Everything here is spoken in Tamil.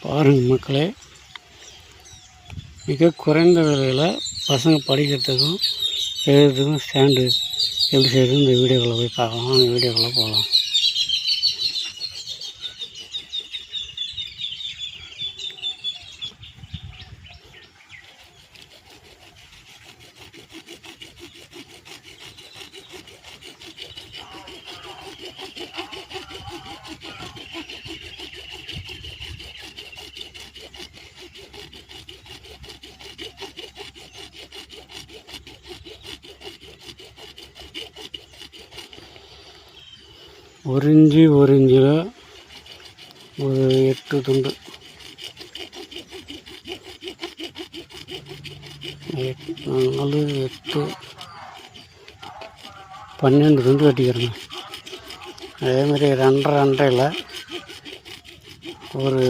பாருங்கள் மக்களே, மிக குறைந்த விலையில் பசங்க படிக்கிறதுக்கும் எழுதுறதுக்கும் ஸ்டாண்டு எப்படி செய்யுது இந்த வீடியோக்குள்ளே போய் பார்க்கலாம். அந்த வீடியோக்குள்ளே போகலாம். ஒரு இஞ்சில் ஒரு 8 துண்டு, 4, 8, 12 துண்டு வெட்டிக்கிறேங்க. அதேமாதிரி 2.5 ஒரு